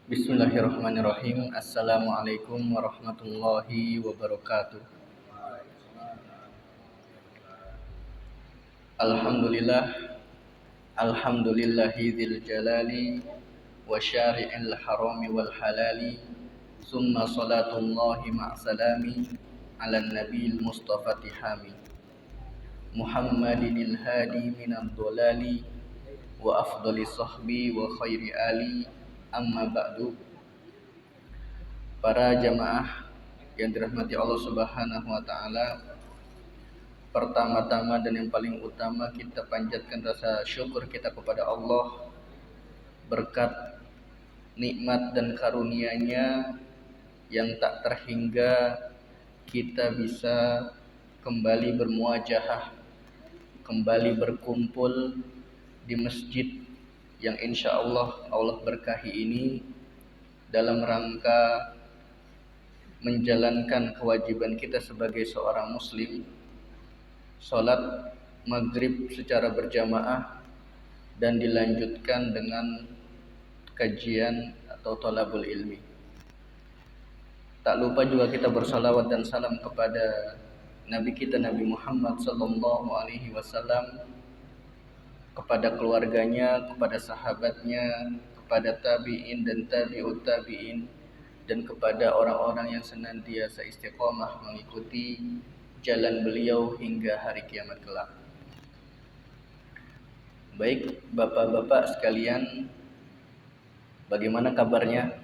Bismillahirrahmanirrahim. Assalamualaikum warahmatullahi wabarakatuh. Alhamdulillah, alhamdulillahi jalali wa syari'il harami wal halali. Summa salatullahi ma'salami ala nabil mustafa tihami Muhammadinil hadi minad dolali wa afdali sahbi wa khairi ali. Amma ba'du. Para jamaah yang dirahmati Allah Subhanahu wa taala, pertama-tama dan yang paling utama kita panjatkan rasa syukur kita kepada Allah berkat nikmat dan karunia-Nya yang tak terhingga kita bisa kembali bermuajahah, kembali berkumpul di masjid yang insya Allah berkahi ini dalam rangka menjalankan kewajiban kita sebagai seorang muslim, sholat maghrib secara berjamaah dan dilanjutkan dengan kajian atau thalabul ilmi. Tak lupa juga kita bersalawat dan salam kepada Nabi kita Nabi Muhammad sallallahu alaihi wasallam, kepada keluarganya, kepada sahabatnya, kepada tabi'in dan tabi'ut tabi'in, dan kepada orang-orang yang senantiasa istiqomah mengikuti jalan beliau hingga hari kiamat kelak. Baik bapak-bapak sekalian, bagaimana kabarnya?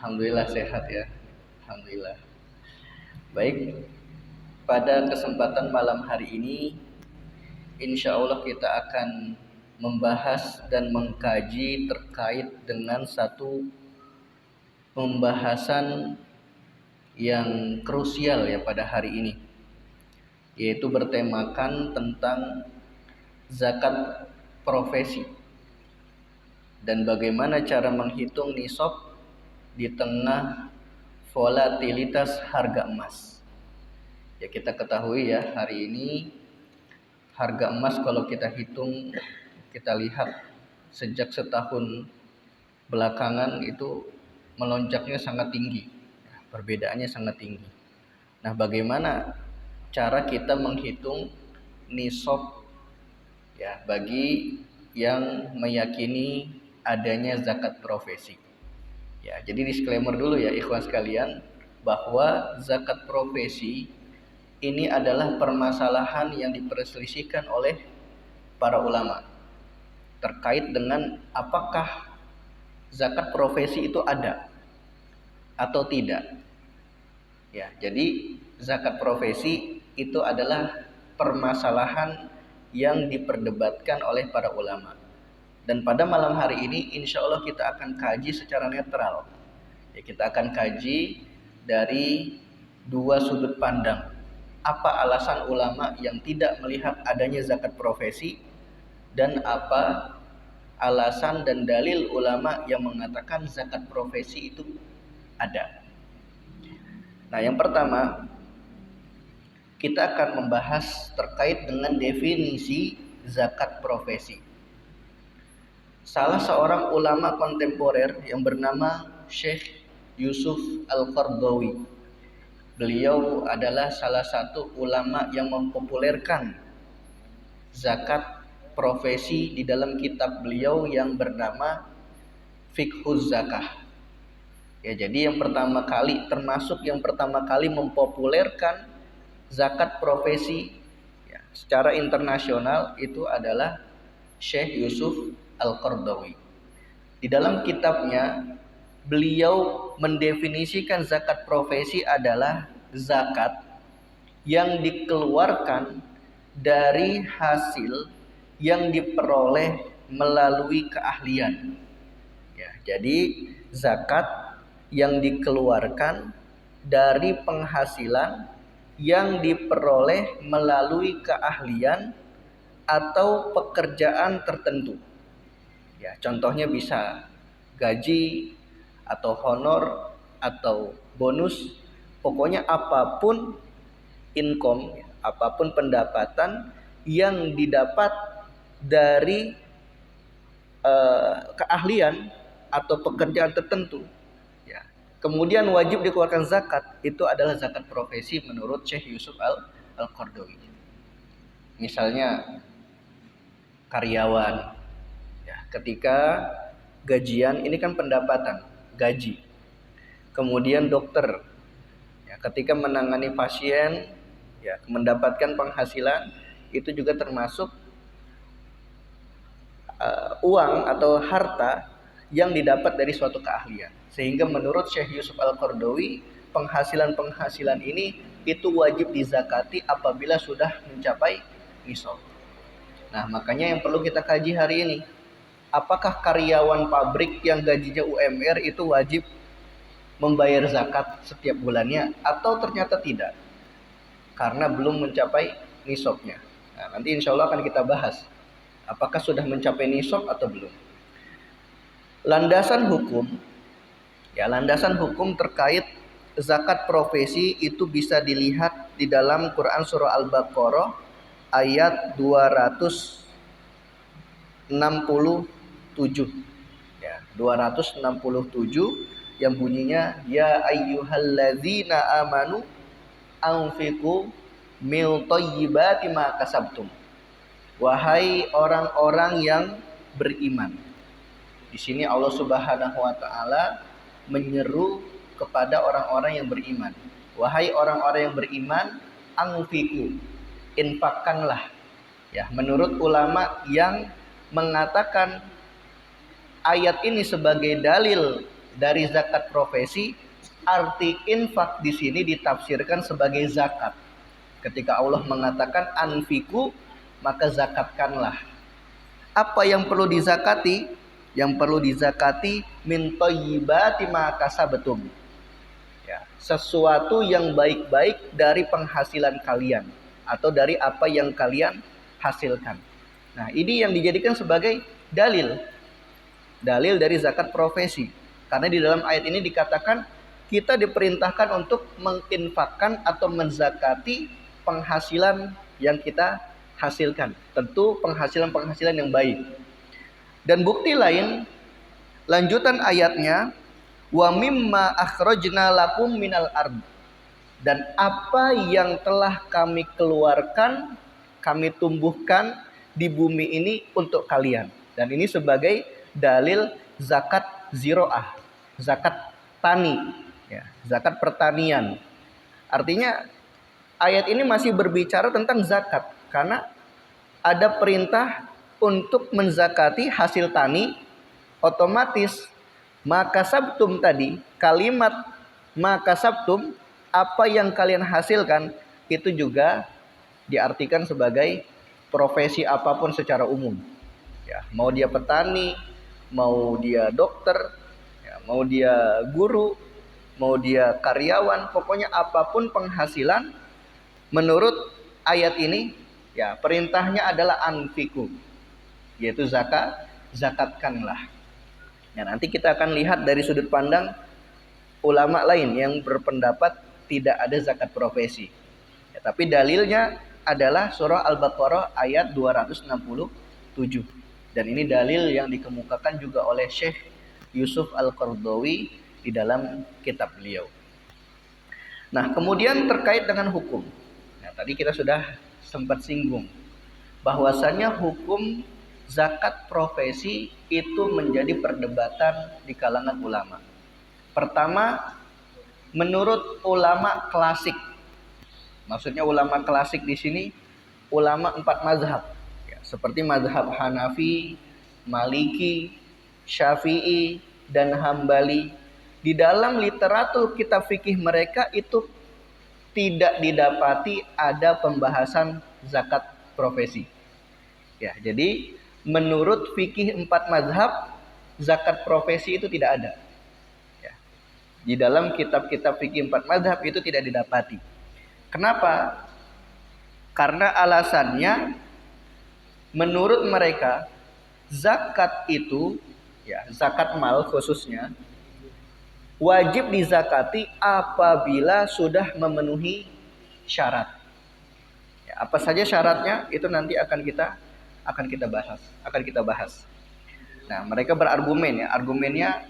Alhamdulillah sehat ya. Alhamdulillah. Baik, pada kesempatan malam hari ini insya Allah kita akan membahas dan mengkaji terkait dengan satu pembahasan yang krusial ya pada hari ini, yaitu bertemakan tentang zakat profesi dan bagaimana cara menghitung nisab di tengah volatilitas harga emas. Ya, kita ketahui ya, hari ini harga emas kalau kita hitung, kita lihat sejak setahun belakangan itu melonjaknya sangat tinggi, perbedaannya sangat tinggi. Nah, bagaimana cara kita menghitung nisab ya bagi yang meyakini adanya zakat profesi? Ya, jadi disclaimer dulu ya ikhwan sekalian, bahwa zakat profesi ini adalah permasalahan yang diperselisihkan oleh para ulama terkait dengan apakah zakat profesi itu ada atau tidak. Ya, jadi zakat profesi itu adalah permasalahan yang diperdebatkan oleh para ulama. Dan pada malam hari ini insya Allah kita akan kaji secara netral. Ya, kita akan kaji dari dua sudut pandang. Apa alasan ulama yang tidak melihat adanya zakat profesi, dan apa alasan dan dalil ulama yang mengatakan zakat profesi itu ada. Nah, yang pertama kita akan membahas terkait dengan definisi zakat profesi. Salah seorang ulama kontemporer yang bernama Syekh Yusuf Al-Qaradawi, beliau adalah salah satu ulama yang mempopulerkan zakat profesi di dalam kitab beliau yang bernama Fiqhuz Zakah. Ya, jadi yang pertama kali, termasuk yang pertama kali mempopulerkan zakat profesi ya, secara internasional itu adalah Syekh Yusuf Al-Qaradawi. Di dalam kitabnya beliau mendefinisikan zakat profesi adalah zakat yang dikeluarkan dari hasil yang diperoleh melalui keahlian. Ya, jadi zakat yang dikeluarkan dari penghasilan yang diperoleh melalui keahlian atau pekerjaan tertentu. Ya, contohnya bisa gaji atau honor atau bonus, pokoknya apapun income, apapun pendapatan yang didapat dari keahlian atau pekerjaan tertentu, ya, kemudian wajib dikeluarkan zakat, itu adalah zakat profesi menurut Syekh Yusuf Al-Qaradawi. Misalnya karyawan, ya, ketika gajian ini kan pendapatan, gaji. Kemudian dokter, ya, ketika menangani pasien, ya, mendapatkan penghasilan, itu juga termasuk uang atau harta yang didapat dari suatu keahlian. Sehingga menurut Syekh Yusuf Al-Qaradawi, penghasilan-penghasilan ini itu wajib dizakati apabila sudah mencapai nisab. Nah, makanya yang perlu kita kaji hari ini, apakah karyawan pabrik yang gajinya UMR itu wajib membayar zakat setiap bulannya atau ternyata tidak, karena belum mencapai nisabnya. Nah, nanti insya Allah akan kita bahas apakah sudah mencapai nisab atau belum. Landasan hukum, ya, landasan hukum terkait zakat profesi itu bisa dilihat di dalam Quran surah Al-Baqarah ayat 267, ya, 267 yang bunyinya ya ayyuhalladzina amanu anfiqu min thayyibati ma kasabtum. Wahai orang-orang yang beriman. Di sini Allah Subhanahu wa taala menyeru kepada orang-orang yang beriman. Wahai orang-orang yang beriman, anfiqu, infakkanlah. Ya, menurut ulama yang mengatakan ayat ini sebagai dalil dari zakat profesi, arti infak di sini ditafsirkan sebagai zakat. Ketika Allah mengatakan anfiqu, maka zakatkanlah. Apa yang perlu dizakati? Yang perlu dizakati min thayyibati ma kasabtum. Ya, sesuatu yang baik-baik dari penghasilan kalian atau dari apa yang kalian hasilkan. Nah, ini yang dijadikan sebagai dalil dari zakat profesi. Karena di dalam ayat ini dikatakan kita diperintahkan untuk menginfakkan atau menzakati penghasilan yang kita hasilkan. Tentu penghasilan-penghasilan yang baik. Dan bukti lain, lanjutan ayatnya, wa mimma akhrajna lakum minal ard. Dan apa yang telah kami keluarkan, kami tumbuhkan di bumi ini untuk kalian. Dan ini sebagai dalil zakat ziro'ah, zakat tani, ya, zakat pertanian. Artinya ayat ini masih berbicara tentang zakat, karena ada perintah untuk menzakati hasil tani. Otomatis maka sabtum tadi, kalimat maka sabtum, apa yang kalian hasilkan, itu juga diartikan sebagai profesi apapun secara umum, ya, mau dia petani, mau dia dokter, ya, mau dia guru, mau dia karyawan, pokoknya apapun penghasilan, menurut ayat ini, ya, perintahnya adalah anfiku, yaitu zakatkanlah. Nah, nanti kita akan lihat dari sudut pandang ulama lain yang berpendapat tidak ada zakat profesi. Ya, tapi dalilnya adalah surah Al-Baqarah ayat 267. Dan ini dalil yang dikemukakan juga oleh Syekh Yusuf Al-Qaradawi di dalam kitab beliau. Nah, kemudian terkait dengan hukum. Nah, tadi kita sudah sempat singgung bahwasannya hukum zakat profesi itu menjadi perdebatan di kalangan ulama. Pertama, menurut ulama klasik. Maksudnya ulama klasik di sini ulama 4 mazhab, ya, seperti mazhab Hanafi, Maliki, Syafi'i, dan Hambali. Di dalam literatur kitab fikih mereka itu tidak didapati ada pembahasan zakat profesi. Ya, jadi menurut fikih 4 mazhab, zakat profesi itu tidak ada. Ya, di dalam kitab-kitab fikih 4 mazhab itu tidak didapati. Kenapa? Karena alasannya menurut mereka zakat itu, ya, zakat mal khususnya, wajib dizakati apabila sudah memenuhi syarat. Ya, apa saja syaratnya itu nanti akan kita bahas. Nah, mereka berargumen ya, argumennya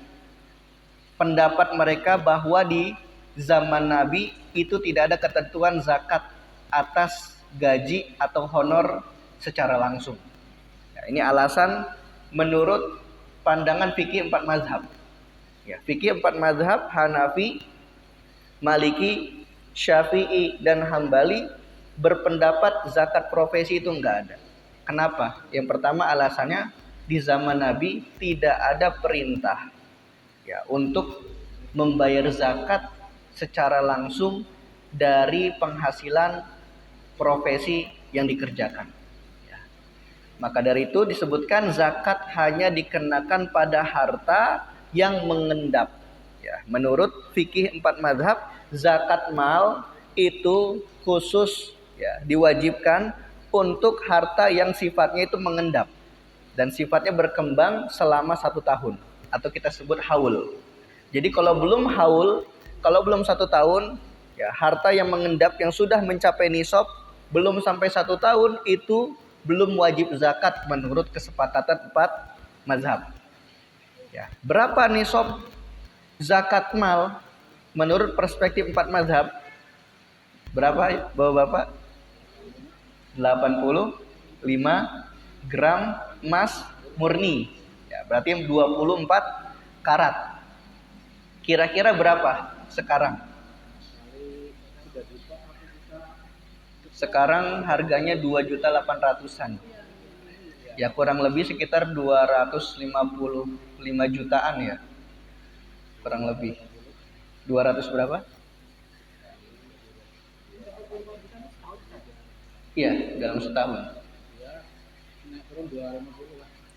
pendapat mereka bahwa di zaman Nabi itu tidak ada ketentuan zakat atas gaji atau honor secara langsung. Ya, ini alasan menurut pandangan fikih 4 mazhab. Ya, fikih 4 mazhab Hanafi, Maliki, Syafi'i dan Hambali berpendapat zakat profesi itu enggak ada. Kenapa? Yang pertama alasannya di zaman Nabi tidak ada perintah ya untuk membayar zakat secara langsung dari penghasilan profesi yang dikerjakan. Ya. Maka dari itu disebutkan zakat hanya dikenakan pada harta yang mengendap. Ya, menurut fikih 4 mazhab, zakat mal itu khusus ya diwajibkan untuk harta yang sifatnya itu mengendap dan sifatnya berkembang selama 1 tahun atau kita sebut haul. Jadi kalau belum haul, kalau belum 1 tahun, ya harta yang mengendap yang sudah mencapai nisab belum sampai 1 tahun itu belum wajib zakat menurut kesepakatan 4 mazhab. Ya, berapa nisab zakat mal menurut perspektif 4 mazhab? Berapa Bapak-bapak? 85 gram emas murni. Ya, berarti 24 karat. Kira-kira berapa sekarang? Sekarang harganya 2.800.000-an. Ya kurang lebih sekitar 255 jutaan ya. Kurang lebih. 200 berapa? Iya, dalam setahun.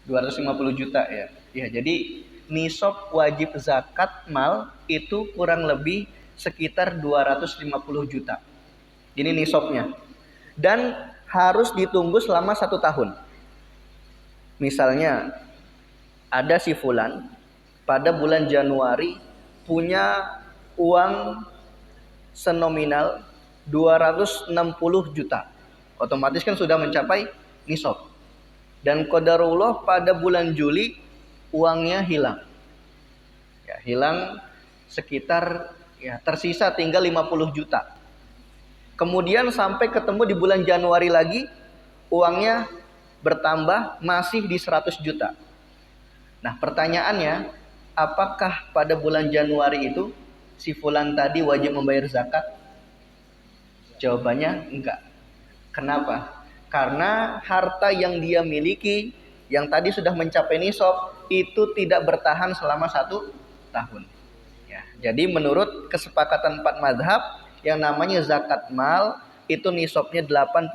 250 juta ya. Ya, jadi nisab wajib zakat mal itu kurang lebih sekitar 250 juta. Ini nisabnya. Dan harus ditunggu selama 1 tahun. Misalnya ada si fulan pada bulan Januari punya uang senominal 260 juta. Otomatis kan sudah mencapai nisab. Dan qadarullah pada bulan Juli uangnya hilang. Ya, hilang sekitar ya tersisa tinggal 50 juta. Kemudian sampai ketemu di bulan Januari lagi uangnya bertambah masih di 100 juta. Nah, pertanyaannya, apakah pada bulan Januari itu si fulan tadi wajib membayar zakat? Jawabannya enggak. Kenapa? Karena harta yang dia miliki yang tadi sudah mencapai nisab itu tidak bertahan selama 1 tahun. Ya, jadi menurut kesepakatan 4 mazhab yang namanya zakat mal itu nisabnya 85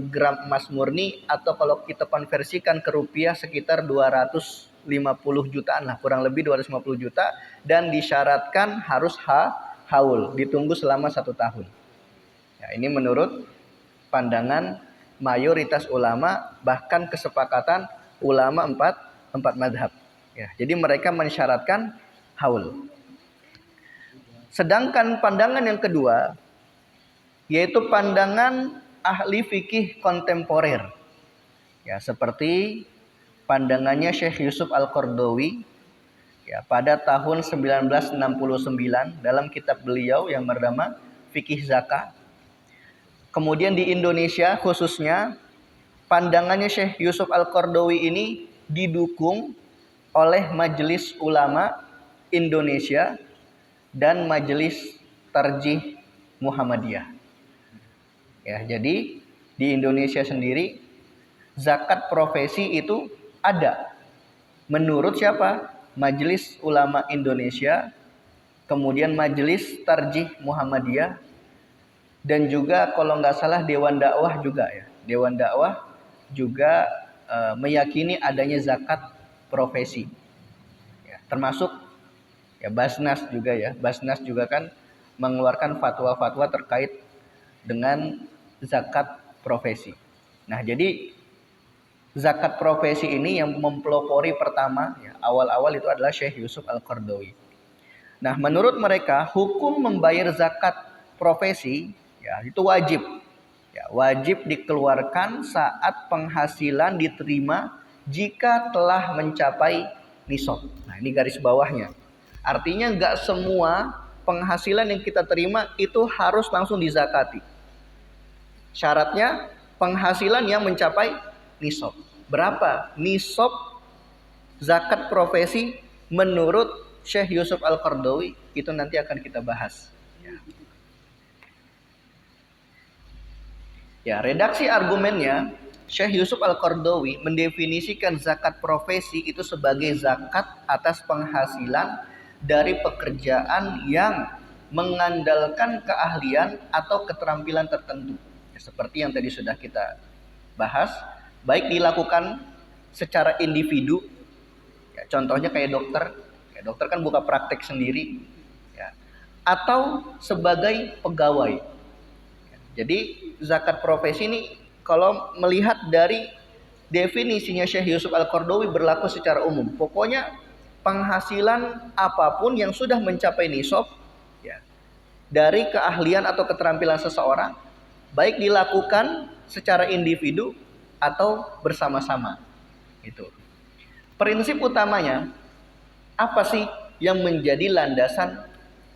gram emas murni atau kalau kita konversikan ke rupiah sekitar 250 jutaan lah, kurang lebih 250 juta dan disyaratkan harus haul, ditunggu selama 1 tahun. Ya, ini menurut pandangan mayoritas ulama bahkan kesepakatan ulama 4 mazhab. Ya, jadi mereka mensyaratkan haul. Sedangkan pandangan yang kedua yaitu pandangan ahli fikih kontemporer. Ya, seperti pandangannya Syekh Yusuf Al-Qaradawi ya pada tahun 1969 dalam kitab beliau yang bernama Fikih Zakah. Kemudian di Indonesia khususnya pandangannya Syekh Yusuf Al-Qaradawi ini didukung oleh Majelis Ulama Indonesia dan Majelis Tarjih Muhammadiyah. Ya, jadi di Indonesia sendiri zakat profesi itu ada. Menurut siapa? Majelis Ulama Indonesia, kemudian Majelis Tarjih Muhammadiyah, dan juga kalau nggak salah Dewan Dakwah juga ya. Dewan Dakwah juga meyakini adanya zakat profesi. Ya, termasuk ya Basnas juga ya. Basnas juga kan mengeluarkan fatwa-fatwa terkait dengan zakat profesi. Nah, jadi zakat profesi ini yang mempelopori pertama ya, awal-awal itu adalah Syekh Yusuf Al-Qaradawi. Nah, menurut mereka hukum membayar zakat profesi ya itu wajib. Ya, wajib dikeluarkan saat penghasilan diterima jika telah mencapai nisab. Nah, ini garis bawahnya. Artinya nggak semua penghasilan yang kita terima itu harus langsung dizakati. Syaratnya penghasilan yang mencapai nisab. Berapa nisab zakat profesi menurut Syekh Yusuf Al-Qaradawi? Itu nanti akan kita bahas. Ya, redaksi argumennya, Syekh Yusuf Al-Qaradawi mendefinisikan zakat profesi itu sebagai zakat atas penghasilan dari pekerjaan yang mengandalkan keahlian atau keterampilan tertentu. Ya, seperti yang tadi sudah kita bahas, baik dilakukan secara individu, ya, contohnya kayak dokter. Ya, dokter kan buka praktek sendiri, ya, atau sebagai pegawai. Jadi zakat profesi ini kalau melihat dari definisinya Syekh Yusuf Al-Qaradawi berlaku secara umum. Pokoknya penghasilan apapun yang sudah mencapai nisab, ya, dari keahlian atau keterampilan seseorang, baik dilakukan secara individu atau bersama-sama. Itu. Prinsip utamanya apa sih yang menjadi landasan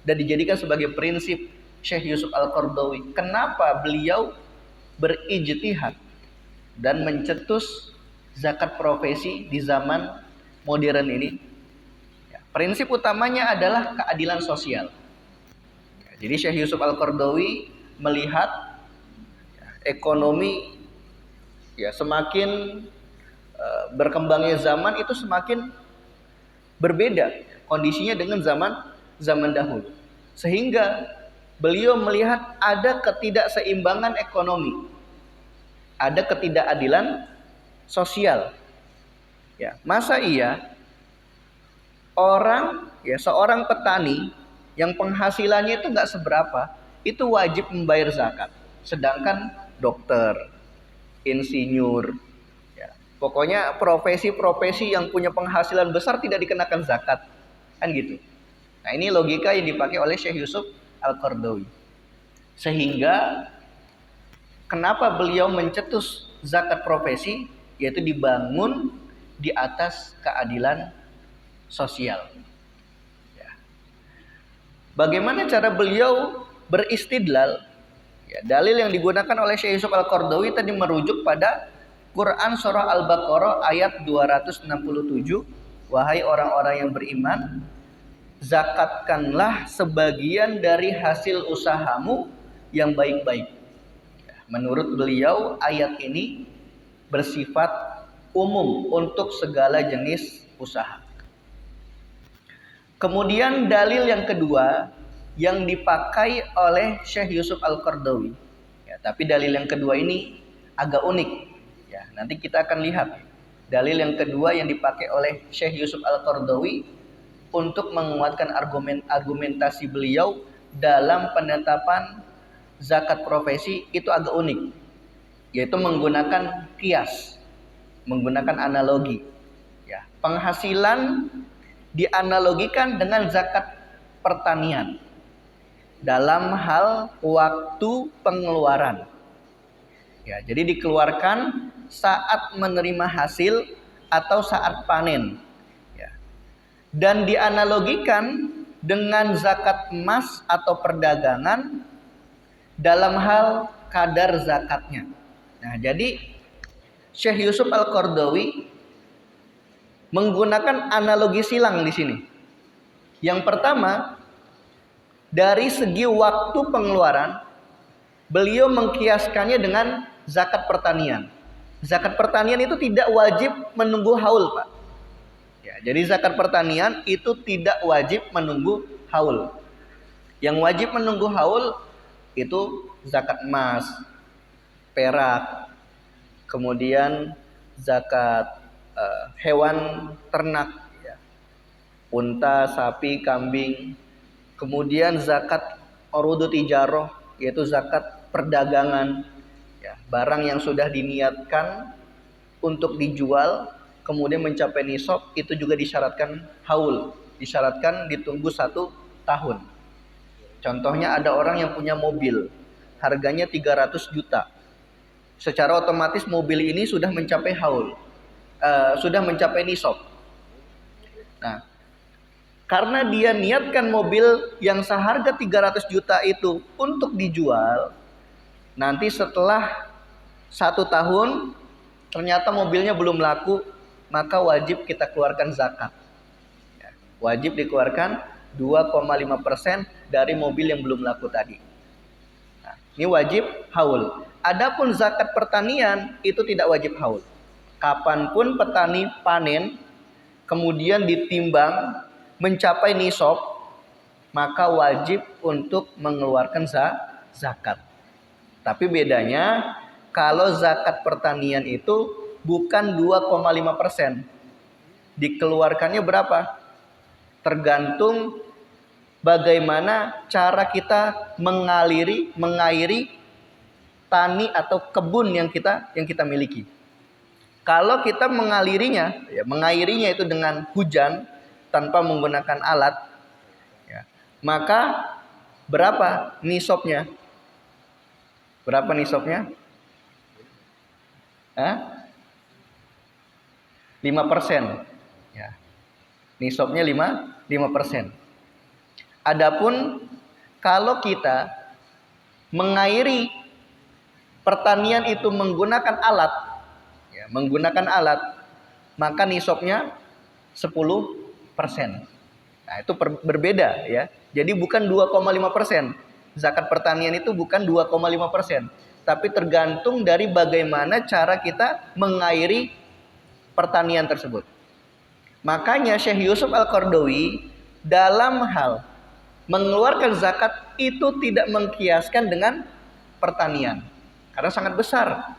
dan dijadikan sebagai prinsip Syekh Yusuf Al-Qaradawi? Kenapa beliau berijtihad dan mencetus zakat profesi di zaman modern ini? Ya, prinsip utamanya adalah keadilan sosial. Ya, jadi Syekh Yusuf Al-Qaradawi melihat, ya, ekonomi, ya, semakin berkembangnya zaman itu semakin berbeda kondisinya dengan zaman dahulu, sehingga beliau melihat ada ketidakseimbangan ekonomi, ada ketidakadilan sosial. Ya, masa iya seorang petani yang penghasilannya itu nggak seberapa, itu wajib membayar zakat, sedangkan dokter, insinyur, ya, pokoknya profesi-profesi yang punya penghasilan besar tidak dikenakan zakat, kan gitu. Nah, ini logika yang dipakai oleh Syekh Yusuf Al-Qaradawi. Sehingga kenapa beliau mencetus zakat profesi, yaitu dibangun di atas keadilan sosial. Ya. Bagaimana cara beliau beristidlal? Ya, dalil yang digunakan oleh Syekh Yusuf Al-Qaradawi tadi merujuk pada Quran surah Al-Baqarah ayat 267. Wahai orang-orang yang beriman, zakatkanlah sebagian dari hasil usahamu yang baik-baik. Menurut beliau, ayat ini bersifat umum untuk segala jenis usaha. Kemudian dalil yang kedua yang dipakai oleh Syekh Yusuf Al-Qaradawi. Ya, tapi dalil yang kedua ini agak unik. Ya, nanti kita akan lihat dalil yang kedua yang dipakai oleh Syekh Yusuf Al-Qaradawi untuk menguatkan argumentasi beliau dalam penetapan zakat profesi itu agak unik, yaitu menggunakan kias, menggunakan analogi. Ya, penghasilan dianalogikan dengan zakat pertanian dalam hal waktu pengeluaran. Ya, jadi dikeluarkan saat menerima hasil atau saat panen. Dan dianalogikan dengan zakat emas atau perdagangan dalam hal kadar zakatnya. Nah, jadi Syekh Yusuf Al-Qaradawi menggunakan analogi silang di sini. Yang pertama, dari segi waktu pengeluaran, beliau mengkiaskannya dengan zakat pertanian. Zakat pertanian itu tidak wajib menunggu haul, Pak. Ya, jadi zakat pertanian itu tidak wajib menunggu haul. Yang wajib menunggu haul itu zakat emas, perak, kemudian zakat hewan ternak, ya, unta, sapi, kambing, kemudian zakat urudut tijaroh, yaitu zakat perdagangan, ya, barang yang sudah diniatkan untuk dijual kemudian mencapai nisab, itu juga disyaratkan haul, disyaratkan ditunggu 1 tahun. Contohnya ada orang yang punya mobil, harganya 300 juta. Secara otomatis mobil ini sudah mencapai haul. sudah mencapai nisab. Nah, karena dia niatkan mobil yang seharga 300 juta itu untuk dijual, nanti setelah 1 tahun ternyata mobilnya belum laku, maka wajib kita keluarkan zakat. Wajib dikeluarkan 2,5% dari mobil yang belum laku tadi. Nah, ini wajib haul. Adapun zakat pertanian itu tidak wajib haul. Kapanpun petani panen, kemudian ditimbang mencapai nisab, maka wajib untuk mengeluarkan zakat. Tapi bedanya kalau zakat pertanian itu bukan 2,5%. Dikeluarkannya berapa? Tergantung bagaimana cara kita mengairi tani atau kebun yang kita miliki. Kalau kita mengairinya itu dengan hujan tanpa menggunakan alat, ya, maka berapa nisabnya? Berapa nisabnya? 5%. Ya. Nisabnya 5%. Adapun kalau kita mengairi pertanian itu menggunakan alat, maka nisabnya 10%. Nah, itu berbeda ya. Jadi bukan 2,5%. Zakat pertanian itu bukan 2,5%, tapi tergantung dari bagaimana cara kita mengairi pertanian tersebut. Makanya Syekh Yusuf Al-Qaradawi dalam hal mengeluarkan zakat itu tidak mengkiaskan dengan pertanian, karena sangat besar.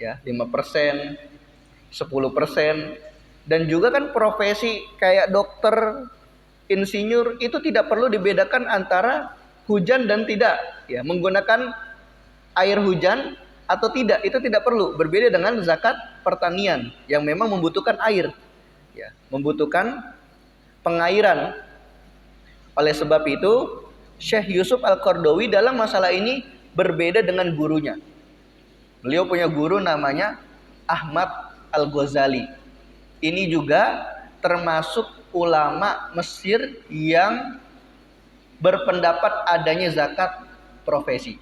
Ya, 5%, 10%, dan juga kan profesi kayak dokter, insinyur itu tidak perlu dibedakan antara hujan dan tidak, ya, menggunakan air hujan atau tidak, itu tidak perlu. Berbeda dengan zakat pertanian yang memang membutuhkan air, ya, membutuhkan pengairan. Oleh sebab itu Syekh Yusuf Al-Qaradawi dalam masalah ini berbeda dengan gurunya. Beliau punya guru namanya Ahmad Al-Ghazali. Ini juga termasuk ulama Mesir yang berpendapat adanya zakat profesi.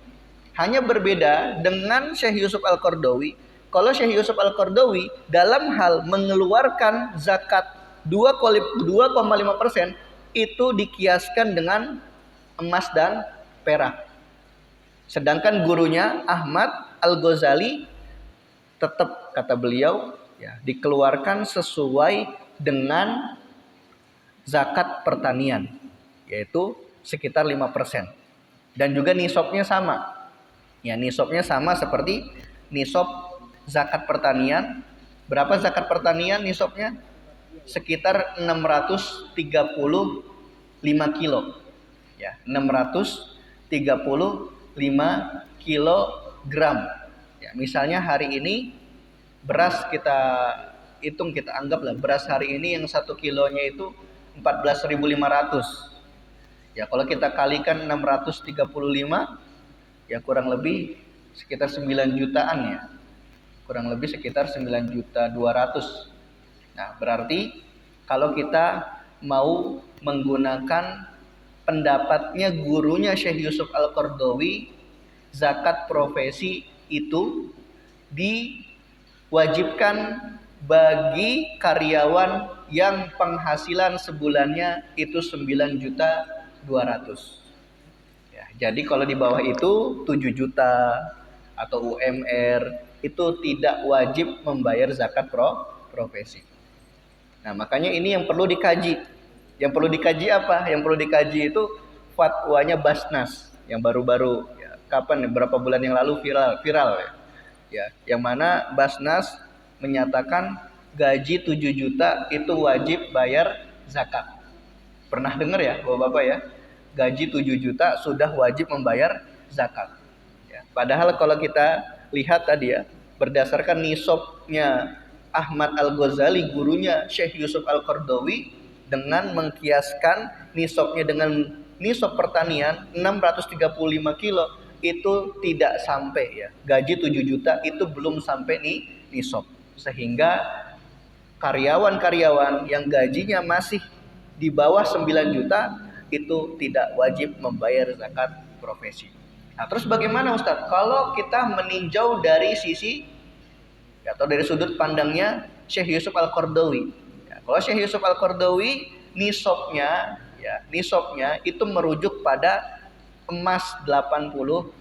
Hanya berbeda dengan Syekh Yusuf Al-Qaradawi. Kalau Syekh Yusuf Al-Qaradawi dalam hal mengeluarkan zakat 2,5% itu dikiaskan dengan emas dan perak. Sedangkan gurunya Ahmad Al-Ghazali tetap, kata beliau, ya, dikeluarkan sesuai dengan zakat pertanian, yaitu sekitar 5%. Dan juga nisabnya sama. Ya, nisabnya sama seperti nisab zakat pertanian. Berapa zakat pertanian nisabnya? Sekitar 635 kilo. Ya, 635 kilogram. Ya, misalnya hari ini beras kita hitung, kita anggaplah beras hari ini yang 1 kilonya itu 14.500. Ya, kalau kita kalikan 635, ya kurang lebih sekitar 9 jutaan ya. Kurang lebih sekitar 9.200.000. Nah, berarti kalau kita mau menggunakan pendapatnya gurunya Syekh Yusuf Al-Qaradawi, zakat profesi itu diwajibkan bagi karyawan yang penghasilan sebulannya itu 9.200.000. Ya, jadi kalau di bawah itu 7 juta atau UMR itu tidak wajib membayar zakat profesi. Nah, makanya ini yang perlu dikaji. Yang perlu dikaji apa? Yang perlu dikaji itu fatwanya Basnas yang baru-baru, ya, kapan? Berapa bulan yang lalu viral ya. Ya, yang mana Basnas menyatakan gaji 7 juta itu wajib bayar zakat. Pernah dengar ya, Bapak-bapak ya? Gaji 7 juta sudah wajib membayar zakat. Ya, padahal kalau kita lihat tadi ya, berdasarkan nisabnya Ahmad Al-Ghazali, gurunya Syekh Yusuf Al-Qaradawi, dengan mengkiaskan nisabnya dengan nisab pertanian 635 kilo, itu tidak sampai ya. Gaji 7 juta itu belum sampai nih nisab. Sehingga karyawan-karyawan yang gajinya masih di bawah 9 juta itu tidak wajib membayar zakat profesi. Nah, terus bagaimana Ustadz? Kalau kita meninjau dari sisi atau dari sudut pandangnya Syekh Yusuf Al-Qaradawi. Ya, kalau Syekh Yusuf Al-Qaradawi nisabnya itu merujuk pada emas 85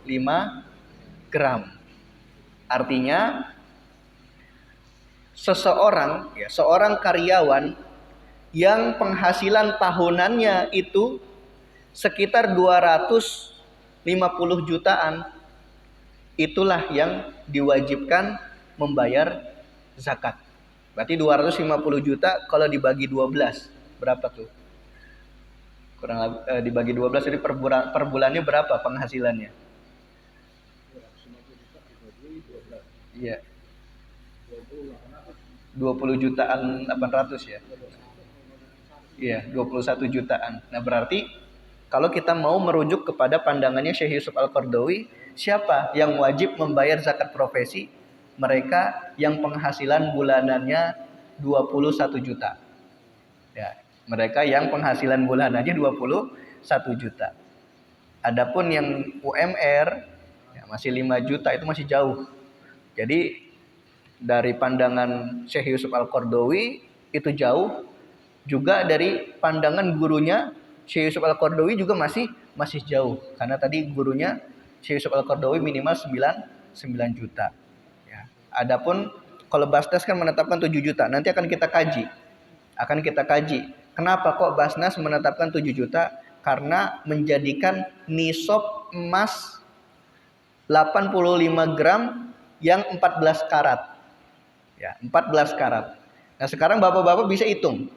gram. Artinya seorang karyawan yang penghasilan tahunannya itu sekitar 250 jutaan, itulah yang diwajibkan membayar zakat. Berarti 250 juta kalau dibagi 12 berapa tuh? Dibagi 12 jadi per bulannya berapa penghasilannya? Iya. 20 jutaan 800 ya. Iya, 21 jutaan. Nah, berarti kalau kita mau merujuk kepada pandangannya Syekh Yusuf Al-Qaradawi, siapa yang wajib membayar zakat profesi? Mereka yang penghasilan bulanannya 21 juta. Ya, mereka yang penghasilan bulanannya 21 juta. Adapun yang UMR ya masih 5 juta, itu masih jauh. Jadi dari pandangan Syekh Yusuf Al-Qaradawi itu jauh, juga dari pandangan gurunya Syekh Yusuf Al-Qaradawi juga masih jauh, karena tadi gurunya Syekh Yusuf Al-Qaradawi minimal 9 juta. Ya. Adapun kalau Basnas kan menetapkan 7 juta, nanti akan kita kaji. Kenapa kok Basnas menetapkan 7 juta? Karena menjadikan nisab emas 85 gram yang 14 karat. Ya, 14 karat. Nah, sekarang Bapak-bapak bisa hitung.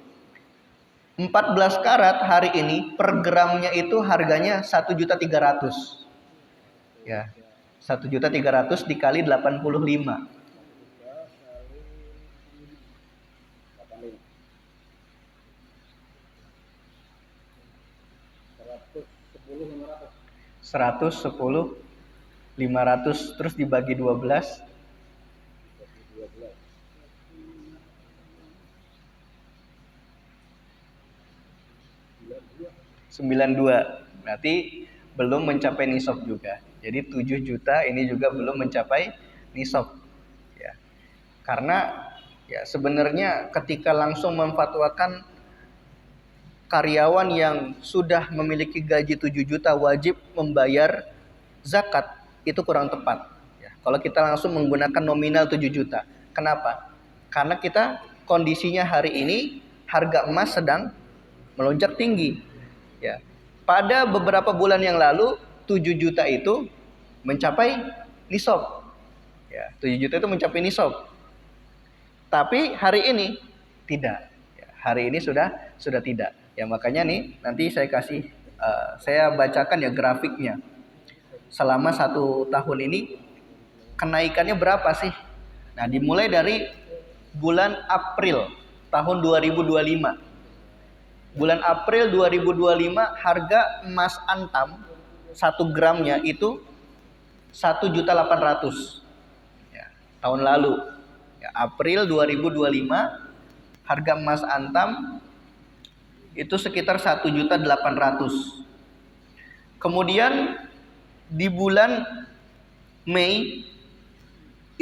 14 karat hari ini per gramnya itu harganya 1.300.000. Ya. 1.300.000 dikali 85. 110.500 terus dibagi 12 92. Berarti belum mencapai nisab juga. Jadi 7 juta ini juga belum mencapai nisab. Ya. Karena ya sebenarnya ketika langsung memfatwakan karyawan yang sudah memiliki gaji 7 juta wajib membayar zakat, itu kurang tepat. Ya. Kalau kita langsung menggunakan nominal 7 juta. Kenapa? Karena kita kondisinya hari ini harga emas sedang melonjak tinggi. Ya. Pada beberapa bulan yang lalu 7 juta itu mencapai nisab. Ya, 7 juta itu mencapai nisab. Tapi hari ini tidak. Ya, hari ini sudah tidak. Ya, makanya nih nanti saya bacakan ya grafiknya. Selama 1 tahun ini kenaikannya berapa sih? Nah, dimulai dari bulan April tahun 2025. Bulan April 2025 harga emas antam 1 gramnya itu 1.800.000. Ya, tahun lalu. Ya, April 2025 harga emas antam itu sekitar 1.800.000. Kemudian di bulan Mei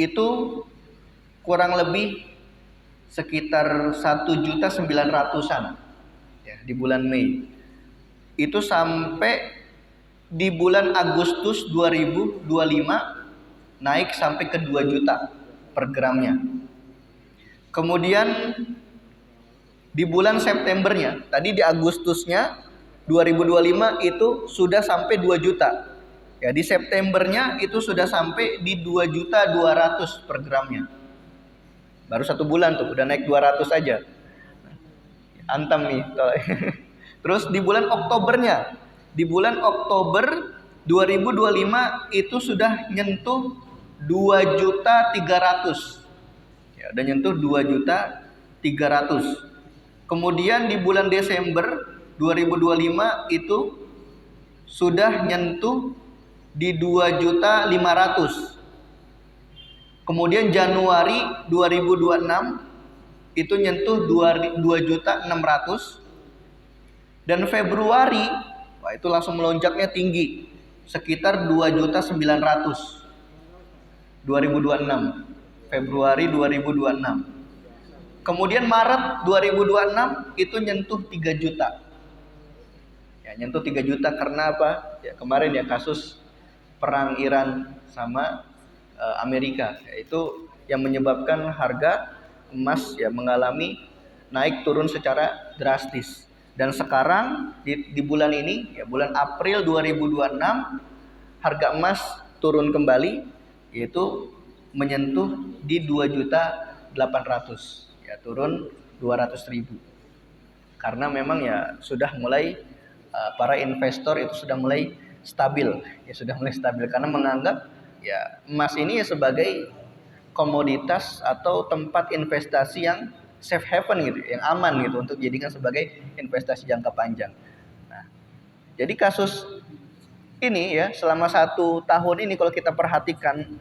itu kurang lebih sekitar 1.900.000-an. Ya, di bulan Mei itu sampai di bulan Agustus 2025 naik sampai ke 2 juta per gramnya. Kemudian di bulan Septembernya, tadi di Agustusnya 2025 itu sudah sampai 2 juta. Ya, di Septembernya itu sudah sampai di 2.200.000 per gramnya. Baru 1 bulan tuh udah naik 200 aja. Antam nih. Terus di bulan Oktobernya, di bulan Oktober 2025 itu sudah nyentuh 2.300.000. Ya, udah nyentuh 2.300.000. Kemudian di bulan Desember 2025 itu sudah nyentuh di 2.500.000. Kemudian Januari 2026 itu nyentuh 2.600.000, dan Februari wah itu langsung melonjaknya tinggi sekitar 2.900.000. 2026, Februari 2026. Kemudian Maret 2026 itu nyentuh 3 juta. Ya, nyentuh 3 juta karena apa? Ya, kemarin ya kasus perang Iran sama Amerika, yaitu yang menyebabkan harga emas ya mengalami naik turun secara drastis. Dan sekarang di bulan ini ya bulan April 2026 harga emas turun kembali, yaitu menyentuh di 2.800.000 ya, turun 200.000. Karena memang ya sudah mulai para investor itu sudah mulai stabil karena menganggap ya emas ini ya sebagai komoditas atau tempat investasi yang safe haven gitu, yang aman gitu untuk dijadikan sebagai investasi jangka panjang. Nah, jadi kasus ini ya selama 1 tahun ini kalau kita perhatikan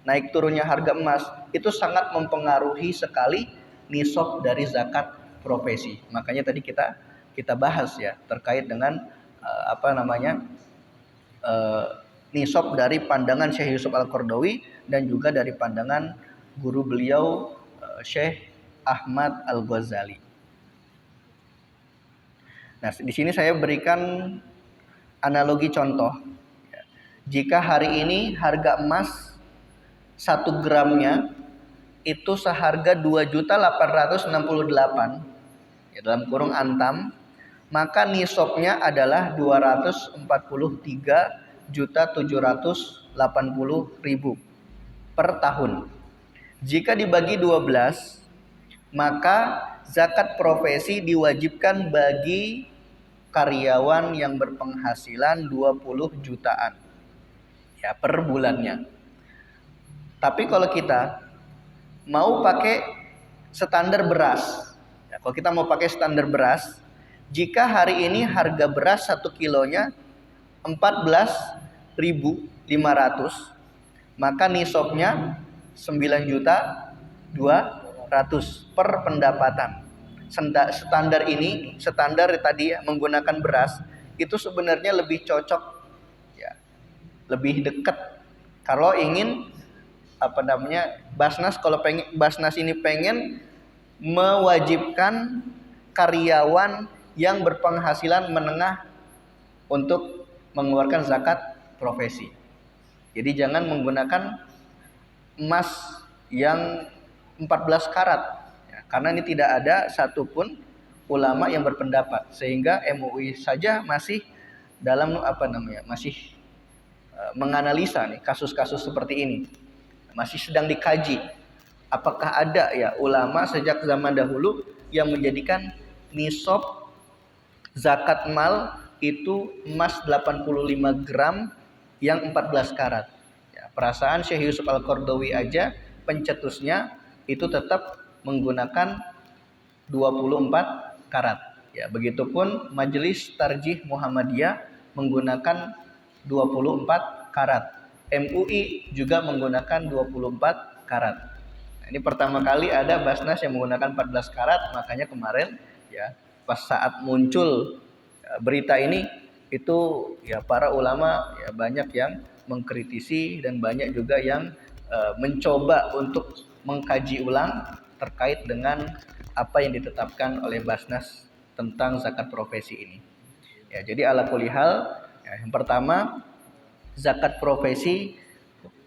naik turunnya harga emas itu sangat mempengaruhi sekali nisab dari zakat profesi. Makanya tadi kita bahas ya terkait dengan nisab dari pandangan Syekh Yusuf Al-Qaradawi dan juga dari pandangan guru beliau Syekh Ahmad Al-Ghazali. Nah, di sini saya berikan analogi contoh. Jika hari ini harga emas 1 gramnya itu seharga 2.868 ya, dalam kurung antam, maka nisabnya adalah 243.780.000 per tahun. Jika dibagi 12, maka zakat profesi diwajibkan bagi karyawan yang berpenghasilan 20 jutaan ya per bulannya. Tapi kalau kita mau pakai standar beras, ya, kalau kita mau pakai standar beras, jika hari ini harga beras 1 kilonya 14.500, maka nisabnya 9.200.000 per pendapatan. Standar tadi ya, menggunakan beras itu sebenarnya lebih cocok ya, lebih dekat kalau ingin Basnas, kalau Basnas ini pengen mewajibkan karyawan yang berpenghasilan menengah untuk mengeluarkan zakat profesi. Jadi jangan menggunakan emas yang 14 karat ya, karena ini tidak ada satupun ulama yang berpendapat, sehingga MUI saja masih dalam masih menganalisa nih kasus-kasus seperti ini. Masih sedang dikaji apakah ada ya ulama sejak zaman dahulu yang menjadikan nisab zakat mal itu emas 85 gram yang 14 karat ya, perasaan Syekh Yusuf Al-Qaradawi aja pencetusnya itu tetap menggunakan 24 karat ya, begitupun Majelis Tarjih Muhammadiyah menggunakan 24 karat. MUI juga menggunakan 24 karat. Nah, ini pertama kali ada Basnas yang menggunakan 14 karat, makanya kemarin ya pas saat muncul berita ini itu ya para ulama ya banyak yang mengkritisi dan banyak juga yang mencoba untuk mengkaji ulang terkait dengan apa yang ditetapkan oleh Basnas tentang zakat profesi ini. Ya, jadi ala kulli hal ya, yang pertama zakat profesi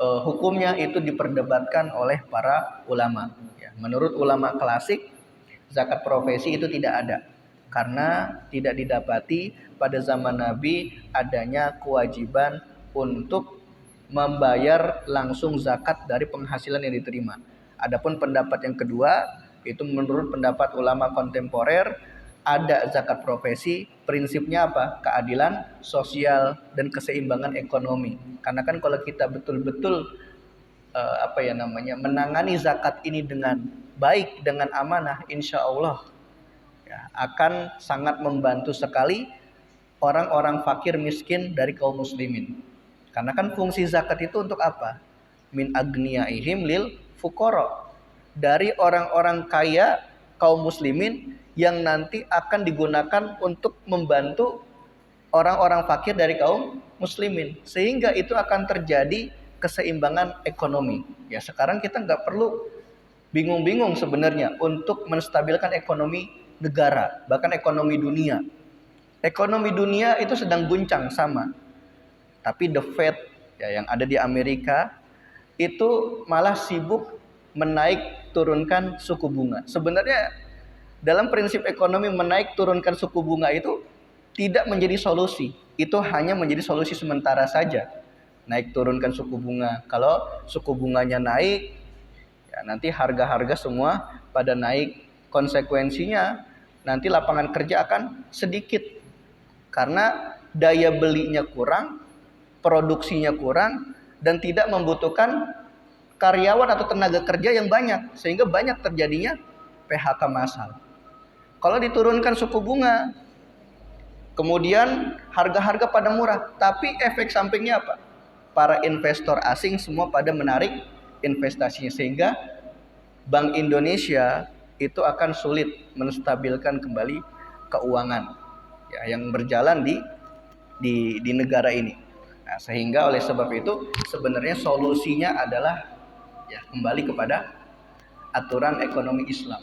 hukumnya itu diperdebatkan oleh para ulama. Ya, menurut ulama klasik, zakat profesi itu tidak ada karena tidak didapati pada zaman Nabi adanya kewajiban untuk membayar langsung zakat dari penghasilan yang diterima. Adapun pendapat yang kedua itu menurut pendapat ulama kontemporer, ada zakat profesi, prinsipnya apa? Keadilan sosial dan keseimbangan ekonomi. Karena kan kalau kita betul-betul menangani zakat ini dengan baik, dengan amanah, insya Allah ya, akan sangat membantu sekali orang-orang fakir miskin dari kaum muslimin. Karena kan fungsi zakat itu untuk apa? Min agniyaihim lil fuqara, dari orang-orang kaya kaum muslimin yang nanti akan digunakan untuk membantu orang-orang fakir dari kaum muslimin, sehingga itu akan terjadi keseimbangan ekonomi. Ya, sekarang kita nggak perlu bingung-bingung sebenarnya untuk menstabilkan ekonomi negara, bahkan ekonomi dunia. Ekonomi dunia itu sedang guncang sama, tapi the Fed ya yang ada di Amerika itu malah sibuk menaik turunkan suku bunga. Sebenarnya dalam prinsip ekonomi menaik turunkan suku bunga itu tidak menjadi solusi. Itu hanya menjadi solusi sementara saja. Naik turunkan suku bunga. Kalau suku bunganya naik, ya nanti harga-harga semua pada naik. Konsekuensinya nanti lapangan kerja akan sedikit. Karena daya belinya kurang, produksinya kurang, dan tidak membutuhkan karyawan atau tenaga kerja yang banyak, sehingga banyak terjadinya PHK massal. Kalau diturunkan suku bunga, kemudian harga-harga pada murah, tapi efek sampingnya apa? Para investor asing semua pada menarik investasinya, sehingga Bank Indonesia itu akan sulit menstabilkan kembali keuangan ya, yang berjalan di negara ini. Nah, sehingga oleh sebab itu sebenarnya solusinya adalah ya kembali kepada aturan ekonomi Islam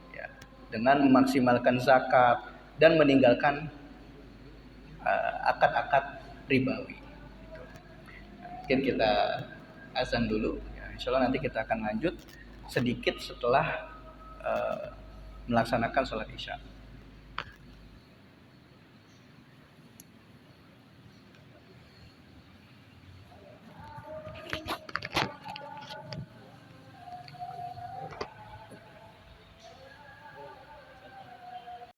ya, dengan memaksimalkan zakat dan meninggalkan akad-akad ribawi. Mungkin kita azan dulu ya, insya Allah nanti kita akan lanjut sedikit setelah melaksanakan sholat isya.